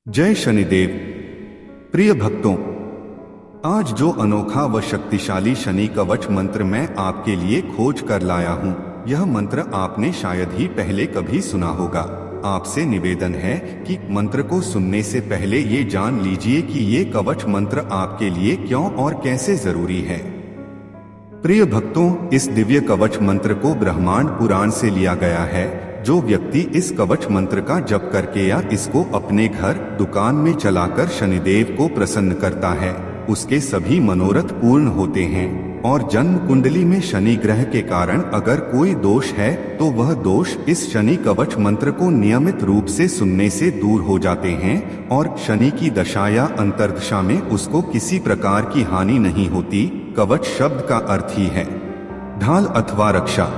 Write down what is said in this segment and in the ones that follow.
जय शनिदेव। प्रिय भक्तों, आज जो अनोखा व शक्तिशाली शनि कवच मंत्र मैं आपके लिए खोज कर लाया हूँ, यह मंत्र आपने शायद ही पहले कभी सुना होगा। आपसे निवेदन है कि मंत्र को सुनने से पहले ये जान लीजिए कि ये कवच मंत्र आपके लिए क्यों और कैसे जरूरी है। प्रिय भक्तों, इस दिव्य कवच मंत्र को ब्रह्मांड पुराण से लिया गया है। जो व्यक्ति इस कवच मंत्र का जप करके या इसको अपने घर दुकान में चलाकर शनिदेव को प्रसन्न करता है, उसके सभी मनोरथ पूर्ण होते हैं। और जन्म कुंडली में शनि ग्रह के कारण अगर कोई दोष है तो वह दोष इस शनि कवच मंत्र को नियमित रूप से सुनने से दूर हो जाते हैं और शनि की दशा या अंतर्दशा में उसको किसी प्रकार की हानि नहीं होती। कवच शब्द का अर्थ ही है ढाल अथवा रक्षा।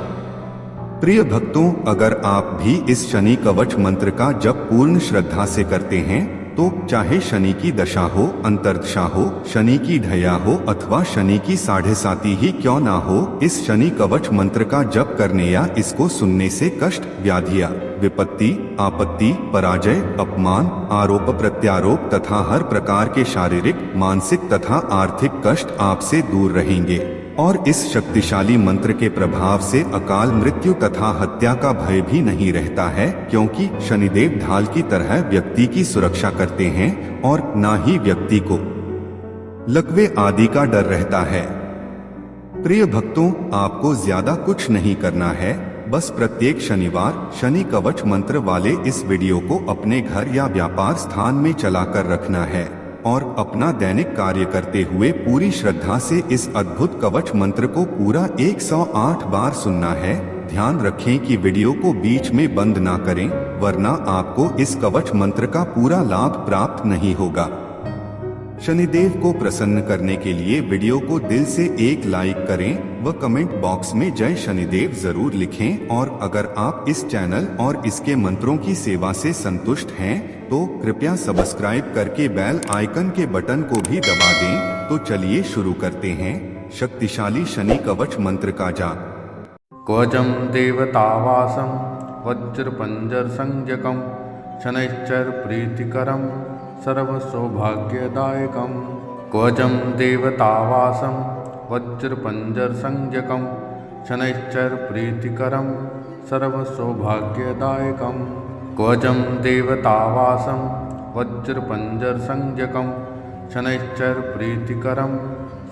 प्रिय भक्तों, अगर आप भी इस शनि कवच मंत्र का जप पूर्ण श्रद्धा से करते हैं तो चाहे शनि की दशा हो, अंतर्दशा हो, शनि की ढैया हो अथवा शनि की साढ़े साती ही क्यों ना हो, इस शनि कवच मंत्र का जप करने या इसको सुनने से कष्ट, व्याधियां, विपत्ति, आपत्ति, पराजय, अपमान, आरोप प्रत्यारोप तथा हर प्रकार के शारीरिक, मानसिक तथा आर्थिक कष्ट आपसे दूर रहेंगे। और इस शक्तिशाली मंत्र के प्रभाव से अकाल मृत्यु तथा हत्या का भय भी नहीं रहता है, क्योंकि शनिदेव ढाल की तरह व्यक्ति की सुरक्षा करते हैं और ना ही व्यक्ति को लकवे आदि का डर रहता है। प्रिय भक्तों, आपको ज्यादा कुछ नहीं करना है, बस प्रत्येक शनिवार शनि कवच मंत्र वाले इस वीडियो को अपने घर या व्यापार स्थान में चलाकर रखना है और अपना दैनिक कार्य करते हुए पूरी श्रद्धा से इस अद्भुत कवच मंत्र को पूरा 108 बार सुनना है। ध्यान रखें कि वीडियो को बीच में बंद ना करें, वरना आपको इस कवच मंत्र का पूरा लाभ प्राप्त नहीं होगा। शनिदेव को प्रसन्न करने के लिए वीडियो को दिल से एक लाइक करें व कमेंट बॉक्स में जय शनिदेव जरूर लिखें। और अगर आप इस चैनल और इसके मंत्रों की सेवा से संतुष्ट हैं तो कृपया सब्सक्राइब करके बेल आइकन के बटन को भी दबा दें। तो चलिए शुरू करते हैं शक्तिशाली शनि कवच मंत्र का जाप। कवचं देवतावासं वज्रपंजर संज्ञकं शनैश्चर प्रीतिकरं सर्वसौभाग्यदायकं। कवचं देवतावासं वज्रपंजर संज्ञकं शनैश्चर प्रीतिकरं सर्वसौभाग्यदायकं। कवचं देवतावासं वज्रपंजर संज्ञकं शनैश्चर प्रीतिकरं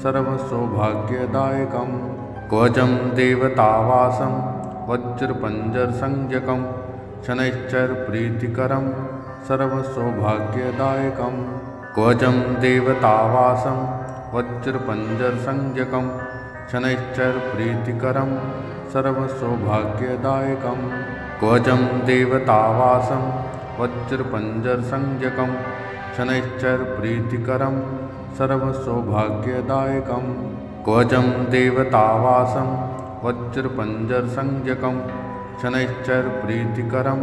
सर्वसौभाग्यदायकं। कवचं देवतावासं वज्रपंजर संज्ञकं शनैश्चर प्रीतिकरं सर्वसौभाग्यदायकं। कवचं देवतावासं वज्रपंजर संज्ञकं शनैश्चर प्रीतिकरं सर्वसौभाग्यदायकं। कवचं देवतावासं वज्रपंजर संज्ञकं शनैश्चर प्रीतिकरं सर्वसौभाग्यदायकं। कवचं देवतावासं वज्रपंजर संज्ञकं शनैश्चर प्रीतिकरं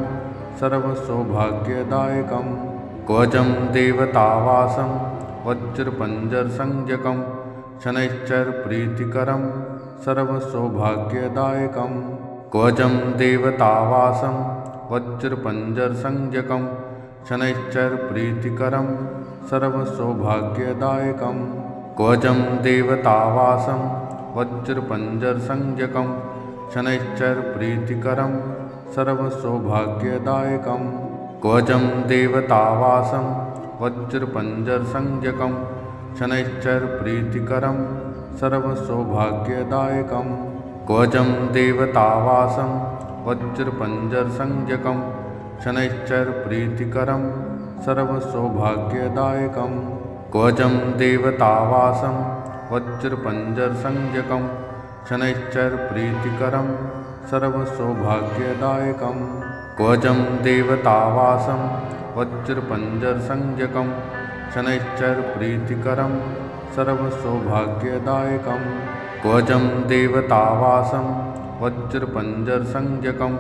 सर्वसौभाग्यदायकं। कवचं देवतावासं वज्रपंजर संज्ञकं शनैश्चर प्रीतिकरं सर्वसौभाग्यदायकं। कवचं देवतावासं वज्रपंजर संज्ञकं शनैश्चर प्रीतिकरं सर्वसौभाग्यदायकं। कवचं देवतावासं वज्रपंजर संज्ञकं शनैश्चर प्रीतिकरं सर्वसौभाग्यदायकं। कवचं देवतावासं वज्रपंजर संज्ञकं शनैश्चर प्रीतिकरं सर्वसौभाग्यदायकं। कवचं देवतावासं वज्रपंजर संज्ञकं शनैश्चर प्रीतिकरं सर्वसौभाग्यदायकं। कवचं देवतावासं वज्रपंजर संज्ञकं शनैश्चर प्रीतिकरं सर्वसौभाग्यदायकं। कवचं देवतावासं वज्रपंजर संज्ञकं शनैश्चर प्रीतिकरं सर्वसौभाग्यदायकं। कवचं देवतावासं वज्रपंजर संज्ञकं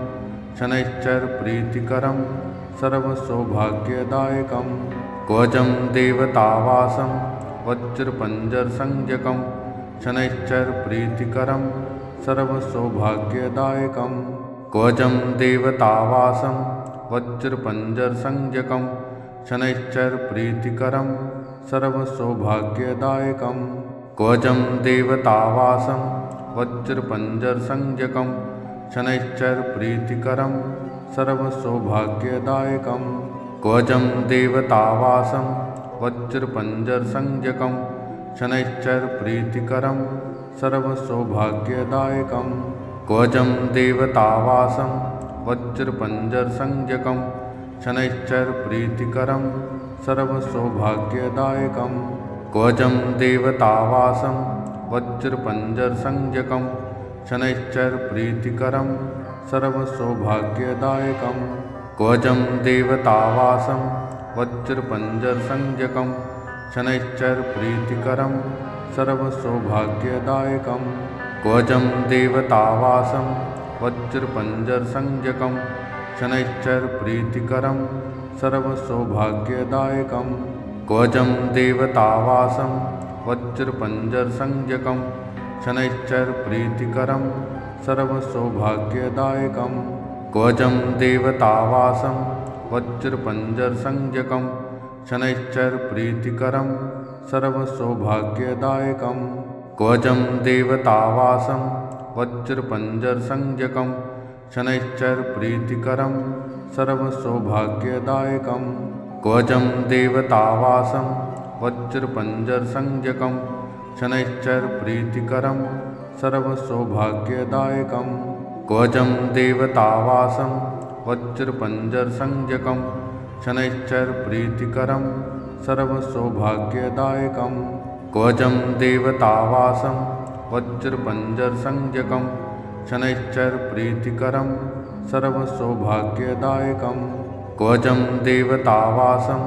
शनैश्चर प्रीतिकरं सर्वसौभाग्यदायकं। कवचं देवतावासं वज्रपंजर संज्ञकं शनैश्चर प्रीतिकरं सर्वसौभाग्यदायकं। कवचं देवतावासं वज्रपंजर संज्ञकं शनैश्चरप्रीतिकरं सर्वसौभाग्यदायकं कवचं देवतावासं वज्रपञ्जरसंज्ञकं शनैश्चरप्रीतिकरं सर्वसौभाग्यदायकं कवचं देवतावासं वज्रपञ्जरसंज्ञकं शनैश्चरप्रीतिकरं सर्वसौभाग्यदायकं कवचं देवतावासं वज्रपञ्जरसंज्ञकं शनैश्चरप्रीतिकरं सर्वसौभाग्यदायकं कवचं देवतावासं वज्रपञ्जरसंज्ञकं शनैश्चरप्रीतिकरं सर्वसौभाग्यदायकं कवचं देवतावासं वज्रपञ्जरसंज्ञकं शनैश्चरप्रीतिकरं सर्वसौभाग्यदायकं कवचं देवतावासं वज्रपञ्जरसंज्ञकं शनैश्चरप्रीतिकरं सर्वसौभाग्यदायकं कवचं देवतावासं वज्रपञ्जरसंज्ञकं शनैश्चरप्रीतिकरं सर्वसौभाग्यदायकं कवचं देवतावासं वज्रपञ्जरसंज्ञकं शनैश्चरप्रीतिकरं सर्वसौभाग्यदायकं कवचं देवतावासं वज्रपञ्जरसंज्ञकं शनैश्चरप्रीतिकरं सर्वसौभाग्यदायकं कवचं देवतावासं वज्रपञ्जरसंज्ञकं शनैश्चरप्रीतिकरं सर्वसौभाग्यदायकं कवचं देवतावासं वज्रपञ्जरसंज्ञकं शनैश्चरप्रीतिकरं सर्वसौभाग्यदायकं कवचं देवतावासं वज्रपञ्जरसंज्ञकं शनैश्चरप्रीतिकरं सर्वसौभाग्यदायकं कवचं देवतावासं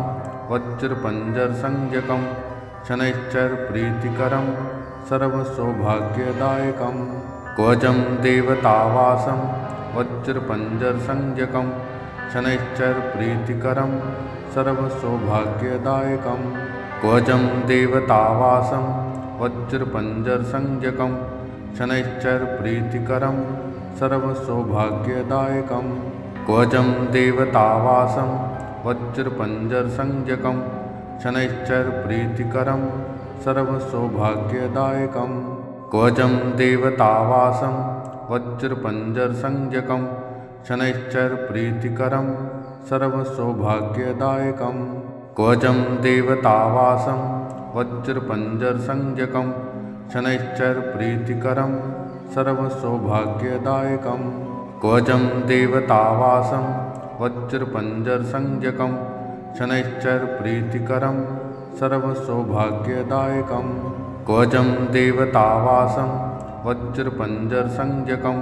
वज्रपञ्जरसंज्ञकं शनैश्चरप्रीतिकरं सर्वसौभाग्यदायकं कवचं देवतावासं वज्रपञ्जरसंज्ञकं शनैश्चरप्रीतिकरं सर्वसौभाग्यदायकं कवचं देवतावासं वज्रपञ्जरसंज्ञकं शनैश्चरप्रीतिकरं सर्वसौभाग्यदायकं कवचं देवतावासं वज्रपञ्जरसंज्ञकं शनैश्चरप्रीतिकरं सर्वसौभाग्यदायकं कवचं देवतावासं वज्रपञ्जरसंज्ञकं शनैश्चरप्रीतिकरं सर्वसौभाग्यदायकं कवचं देवतावासं वज्रपञ्जरसंज्ञकं शनैश्चरप्रीतिकरं सर्वसौभाग्यदायकं कवचं देवतावासं वज्रपञ्जरसंज्ञकं शनैश्चरप्रीतिकरं सर्वसौभाग्यदायकं कवचं देवतावासं वज्रपञ्जरसंज्ञकं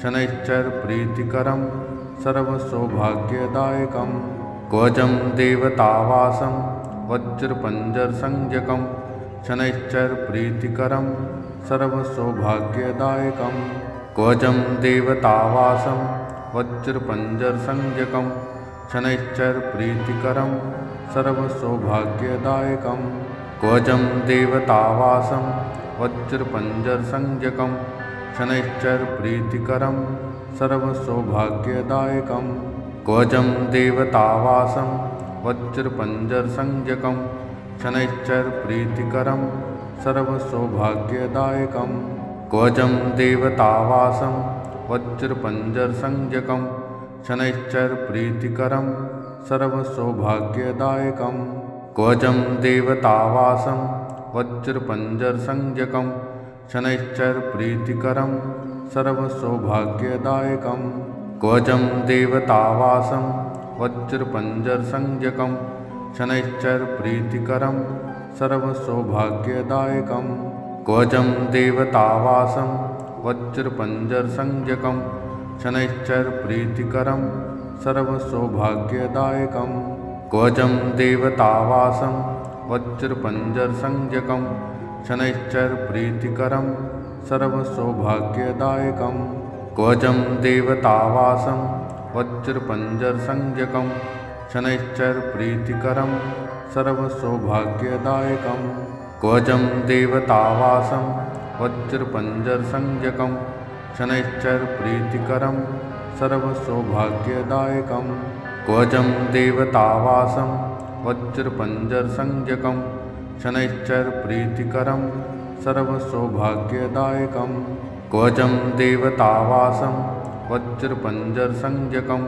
शनैश्चरप्रीतिकरं सर्वसौभाग्यदायकं कवचं देवतावासं वज्रपञ्जरसंज्ञकं शनैश्चरप्रीतिकरं सर्वसौभाग्यदायकं कवचं देवतावासं वज्रपञ्जरसंज्ञकं शनैश्चरप्रीतिकरं सर्वसौभाग्यदायकं कवचं देवतावासं वज्रपञ्जरसंज्ञकं शनैश्चरप्रीतिकरं सर्वसौभाग्यदायकं कवचं देवतावासं वज्रपञ्जरसंज्ञकं शनैश्चरप्रीतिकरं सर्वसौभाग्यदायकं कवचं देवतावासं वज्रपञ्जरसंज्ञकं शनैश्चरप्रीतिकरं सर्वसौभाग्यदायकं कवचं देवतावासं वज्रपञ्जरसंज्ञकं शनैश्चरप्रीतिकरं सर्वसौभाग्यदायकं कवचं देवतावासं वज्रपञ्जरसंज्ञकं शनैश्चरप्रीतिकरं सर्वसौभाग्यदायकं कवचं देवतावासं वज्रपञ्जरसंज्ञकं शनैश्चरप्रीतिकरं सर्वसौभाग्यदायकं कवचं देवतावासं वज्रपञ्जरसंज्ञकं शनैश्चरप्रीतिकरं सर्वसौभाग्यदायकं कवचं देवतावासं वज्रपञ्जरसंज्ञकं शनैश्चरप्रीतिकरं सर्वसौभाग्यदायकं कवचं देवतावासं वज्रपञ्जरसंज्ञकं शनैश्चरप्रीतिकरं सर्वसौभाग्यदायकं कवचं देवतावासं वज्रपञ्जरसंज्ञकं शनैश्चरप्रीतिकरं सर्वसौभाग्यदायकं ध्वजं देवतावासं वज्रपञ्जरसंज्ञकं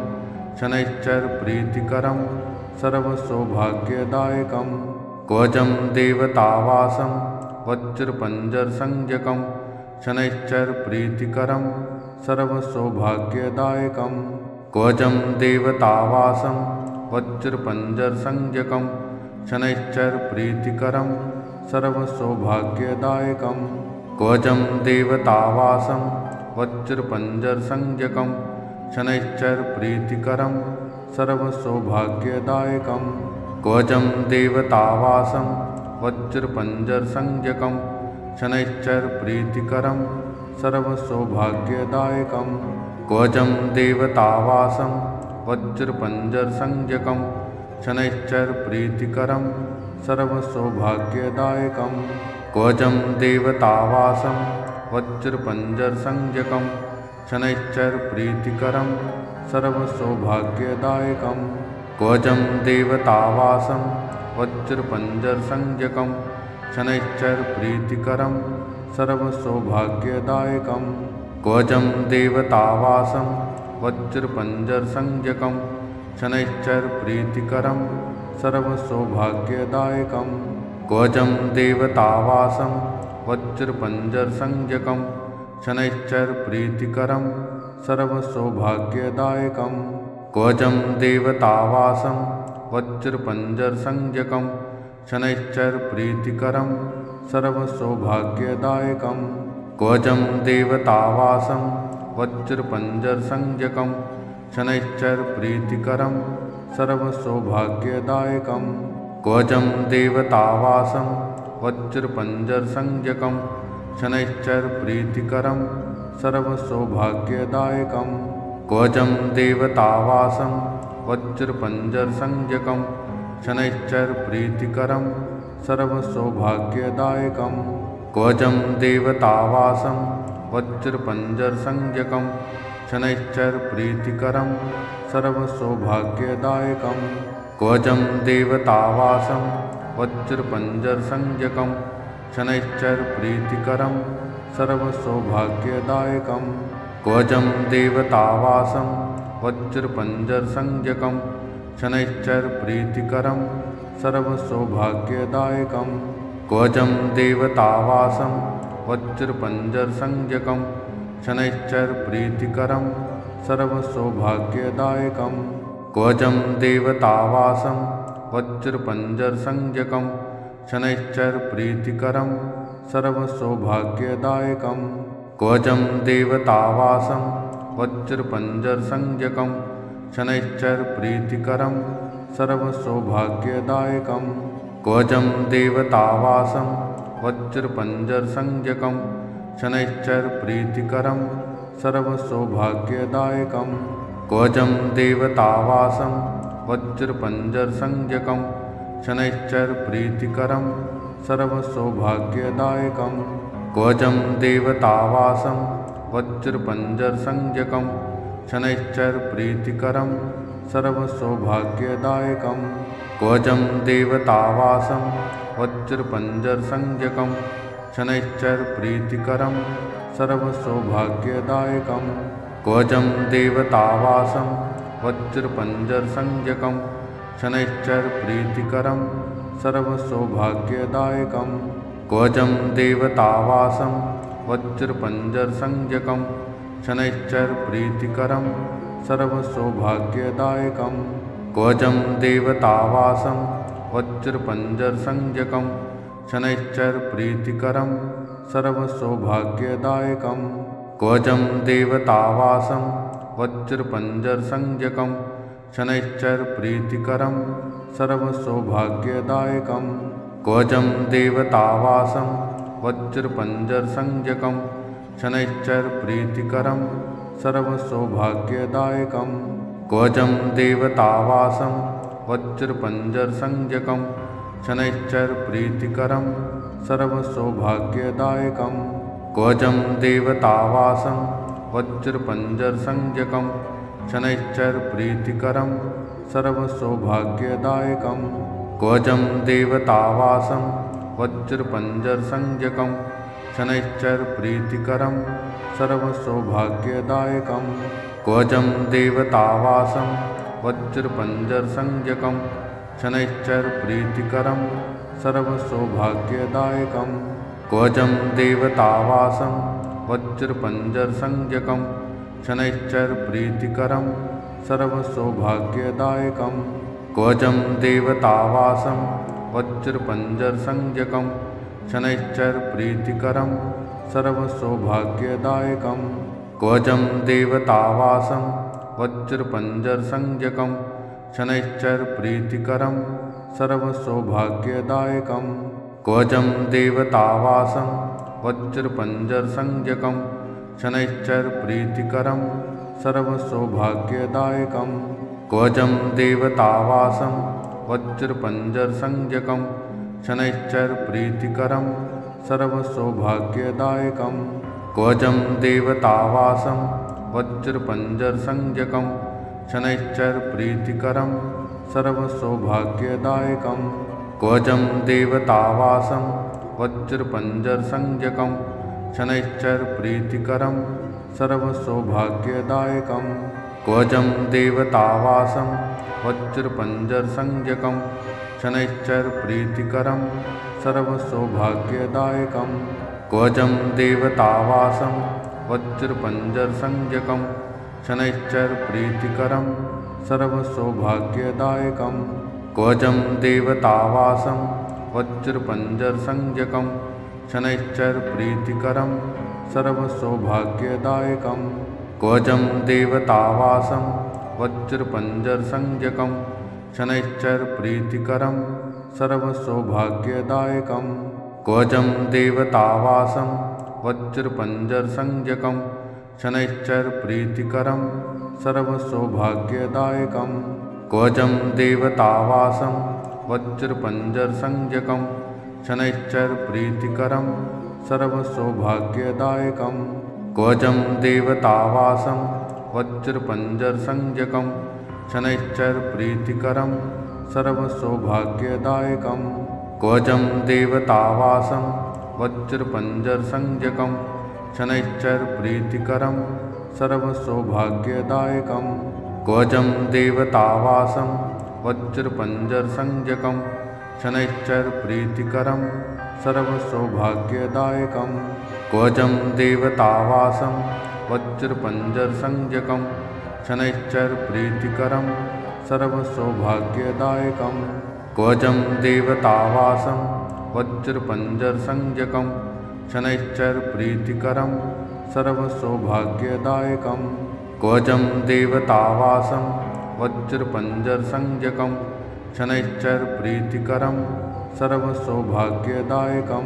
शनैश्चरप्रीतिकरं सर्वसौभाग्यदायकं ध्वजं देवतावासं वज्रपञ्जरसंज्ञकं शनैश्चरप्रीतिकरं सर्वसौभाग्यदायकं ध्वजं देवतावासं वज्रपञ्जरसंज्ञकं शनैश्चरप्रीतिकरं सर्वसौभाग्यदायकं ध्वजं देवतावासं वज्रपञ्जरसंज्ञकं शनैश्चरप्रीतिकरं सर्वसौभाग्यदायकं ध्वजं देवतावासं वज्रपञ्जरसंज्ञकं शनैश्चरप्रीतिकरं सर्वसौभाग्यदायकं ध्वजं देवतावासं वज्रपञ्जरसंज्ञकं शनैश्चरप्रीतिकरं सर्वसौभाग्यदायकं ध्वजं देवतावासं वज्रपञ्जरसंज्ञकं शनैश्चरप्रीतिकरं सर्वसौभाग्यदायकं ध्वजं देवतावासं वज्रपञ्जरसंज्ञकं शनैश्चरप्रीतिकरं सर्वसौभाग्यदायकं ध्वजं देवतावासं वज्रपञ्जरसंज्ञकं शनैश्चरप्रीतिकरं सर्वसौभाग्यदायकं ध्वजं देवतावासं वज्रपञ्जरसंज्ञकं शनैश्चरप्रीतिकरं सर्वसौभाग्यदायकं ध्वजं देवतावासं वज्रपञ्जरसंज्ञकं शनैश्चरप्रीतिकरं सर्वसौभाग्यदायकं ध्वजं देवतावासं वज्रपञ्जरसंज्ञकं शनैश्चरप्रीतिकरं सर्वसौभाग्यदायकं ध्वजं देवतावासं वज्रपञ्जरसंज्ञकं शनैश्चरप्रीतिकरं सर्वसौभाग्यदायकं ध्वजं देवतावासं वज्रपञ्जरसंज्ञकं शनैश्चरप्रीतिकरं सर्वसौभाग्यदायकं ध्वजं देवतावासं वज्रपञ्जरसंज्ञकं शनैश्चरप्रीतिकरं सर्वसौभाग्यदायकं ध्वजं देवतावासं वज्रपञ्जरसंज्ञकं शनैश्चरप्रीतिकरं सर्वसौभाग्यदायकं ध्वजं देवतावासं वज्रपञ्जरसंज्ञकं शनैश्चरप्रीतिकरं सर्वसौभाग्यदायकं ध्वजं देवतावासं वज्रपञ्जरसंज्ञकं शनैश्चरप्रीतिकरं सर्वसौभाग्यदायकं ध्वजं देवतावासं वज्रपञ्जरसंज्ञकं शनैश्चरप्रीतिकरं सर्वसौभाग्यदायकं ध्वजं देवतावासं वज्रपञ्जरसंज्ञकं शनैश्चरप्रीतिकरं सर्वसौभाग्यदायकं ध्वजं देवतावासं वज्रपञ्जरसंज्ञकं शनैश्चरप्रीतिकरं सर्वसौभाग्यदायकं ध्वजं देवतावासं वज्रपञ्जरसंज्ञकं शनैश्चरप्रीतिकरं सर्वसौभाग्यदायकं ध्वजं देवतावासं वज्रपञ्जरसंज्ञकं शनैश्चरप्रीतिकरं सर्वसौभाग्यदायकं ध्वजं देवतावासं वज्रपञ्जरसंज्ञकं शनैश्चरप्रीतिकरं सर्वसौभाग्यदायकं ध्वजं देवतावासं वज्रपञ्जरसंज्ञकं शनैश्चरप्रीतिकरं सर्वसौभाग्यदायकं ध्वजं देवतावासं वज्रपञ्जरसंज्ञकं शनैश्चरप्रीतिकरं सर्वसौभाग्यदायकं ध्वजं देवतावासं वज्रपञ्जरसंज्ञकं शनैश्चरप्रीतिकरं सर्वसौभाग्यदायकं ध्वजं देवतावासं वज्रपञ्जरसंज्ञकं शनैश्चरप्रीतिकरं सर्वसौभाग्यदायकं ध्वजं देवतावासं वज्रपञ्जरसंज्ञकं शनैश्चरप्रीतिकरं सर्वसौभाग्यदायकं ध्वजं देवतावासं वज्रपञ्जरसंज्ञकं शनैश्चरप्रीतिकरं सर्वसौभाग्यदायकं ध्वजं देवतावासं वज्रपञ्जरसंज्ञकं शनैश्चरप्रीतिकरं सर्वसौभाग्यदायकं कवचं देवतावासं वज्रपञ्जरसंज्ञकं शनैश्चरप्रीतिकरं सर्वसौभाग्यदायकं कवचं देवतावासं वज्रपञ्जरसंज्ञकं शनैश्चरप्रीतिकरं सर्वसौभाग्यदायकं कवचं देवतावासं वज्रपञ्जरसंज्ञकं शनैश्चरप्रीतिकरं सर्वसौभाग्यदायकं कवचं देवतावासं वज्रपञ्जरसंज्ञकं शनैश्चरप्रीतिकरं सर्वसौभाग्यदायकं कवचं देवतावासं वज्रपञ्जरसंज्ञकं शनैश्चरप्रीतिकरं सर्वसौभाग्यदायकं कवचं देवतावासं वज्रपञ्जरसंज्ञकं शनैश्चरप्रीतिकरं सर्वसौभाग्यदायकं कवचं देवतावासं वज्रपञ्जरसंज्ञकं शनैश्चरप्रीतिकरं सर्वसौभाग्यदायकं कवचं देवतावासं वज्रपञ्जरसंज्ञकं शनैश्चरप्रीतिकरं सर्वसौभाग्यदायकं कवचं देवतावासं वज्रपञ्जरसंज्ञकं शनैश्चरप्रीतिकरं सर्वसौभाग्यदायकं कवचं देवतावासं वज्रपञ्जरसंज्ञकं शनैश्चरप्रीतिकरं सर्वसौभाग्यदायकं कवचं देवतावासं वज्रपञ्जरसंज्ञकं शनैश्चरप्रीतिकरं सर्वसौभाग्यदायकं कवचं देवतावासं वज्रपञ्जरसंज्ञकं शनैश्चरप्रीतिकरं सर्वसौभाग्यदायकं कवचं देवतावासं वज्रपञ्जरसंज्ञकं शनैश्चरप्रीतिकरं सर्वसौभाग्यदायकं कवचं देवतावासं वज्रपञ्जरसंज्ञकं शनैश्चरप्रीतिकरं सर्वसौभाग्यदायकं कवचं देवतावासं वज्रपञ्जरसंज्ञकं शनैश्चरप्रीतिकरं सर्वसौभाग्यदायकं कवचं देवतावासं वज्रपञ्जरसंज्ञकं शनैश्चरप्रीतिकरं सर्वसौभाग्यदायकं कवचं देवतावासं वज्रपञ्जरसंज्ञकं शनैश्चरप्रीतिकरं सर्वसौभाग्यदायकं कवचं देवतावासं वज्रपञ्जरसंज्ञकं शनैश्चरप्रीतिकरं सर्वसौभाग्यदायकं कवचं देवतावासं वज्रपञ्जरसंज्ञकं शनैश्चरप्रीतिकरं सर्वसौभाग्यदायकं कवचं देवतावासं वज्रपञ्जरसंज्ञकं शनैश्चरप्रीतिकरं सर्वसौभाग्यदायकं कवचं देवतावासं वज्रपञ्जरसंज्ञकं शनैश्चरप्रीतिकरं सर्वसौभाग्यदायकं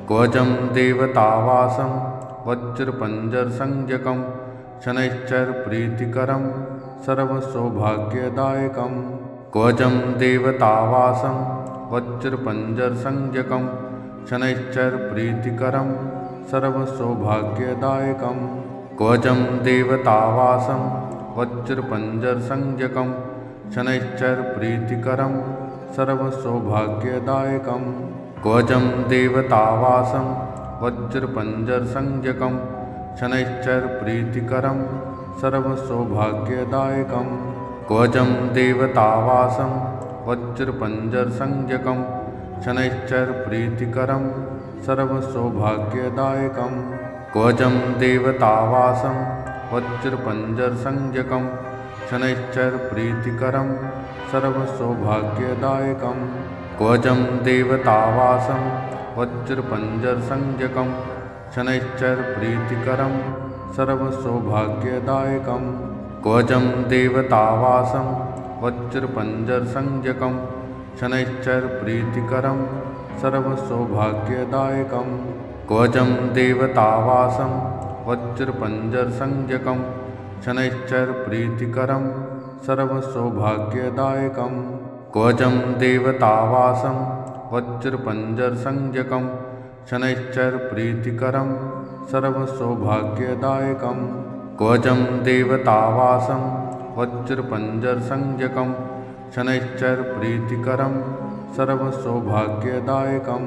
कवचं देवतावासं वज्रपञ्जरसंज्ञकं शनैश्चरप्रीतिकरं सर्वसौभाग्यदायकं कवचं देवतावासं वज्रपञ्जरसंज्ञकं शनैश्चरप्रीतिकरं सर्वसौभाग्यदायकं कवचं देवतावासं वज्रपञ्जरसंज्ञकं शनैश्चरप्रीतिकरं सर्वसौभाग्यदायकं कवचं देवतावासं वज्रपञ्जरसंज्ञकं शनैश्चरप्रीतिकरं सर्वसौभाग्यदायकं कवचं देवतावासं वज्रपञ्जरसंज्ञकं शनैश्चरप्रीतिकरं सर्वसौभाग्यदायकं कवचं देवतावासं वज्रपञ्जरसंज्ञकं शनैश्चरप्रीतिकरं सर्वसौभाग्यदायकं कवचं देवतावासं वज्रपञ्जरसंज्ञकं शनैश्चरप्रीतिकरं सर्वसौभाग्यदायकं कवचं देवतावासं वज्रपञ्जरसंज्ञकं शनैश्चरप्रीतिकरं सर्वसौभाग्यदायकं कवचं देवतावासं वज्रपञ्जरसंज्ञकं शनैश्चरप्रीतिकरं सर्वसौभाग्यदायकं कवचं देवतावासं वज्रपञ्जरसंज्ञकं शनैश्चरप्रीतिकरं सर्वसौभाग्यदायकं कवचं देवतावासं वज्रपञ्जरसंज्ञकं शनैश्चरप्रीतिकरं सर्वसौभाग्यदायकं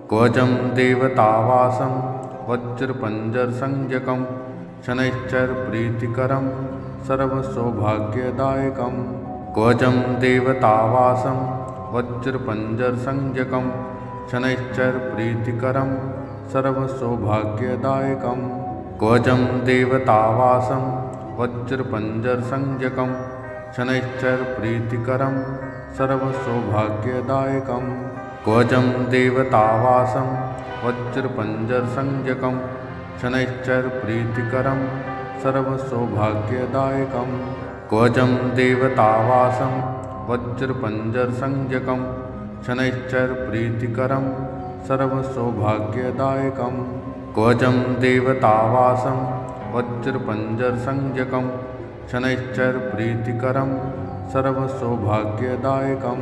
कवचं देवतावासं वज्रपञ्जरसंज्ञकं शनैश्चरप्रीतिकरं सर्वसौभाग्यदायकं कवचं देवतावासं वज्रपञ्जरसंज्ञकं शनैश्चरप्रीतिकरं सर्वसौभाग्यदायकं कवचं देवतावासं वज्रपञ्जरसंज्ञकं शनैश्चरप्रीतिकरं सर्वसौभाग्यदायकं कवचं देवतावासं वज्रपञ्जरसंज्ञकं शनैश्चरप्रीतिकरं सर्वसौभाग्यदायकं कवचं देवतावासं वज्रपञ्जरसंज्ञकं शनैश्चरप्रीतिकरं सर्वसौभाग्यदायकं कवचं देवतावासं वज्रपञ्जरसंज्ञकं शनैश्चरप्रीतिकरं सर्वसौभाग्यदायकं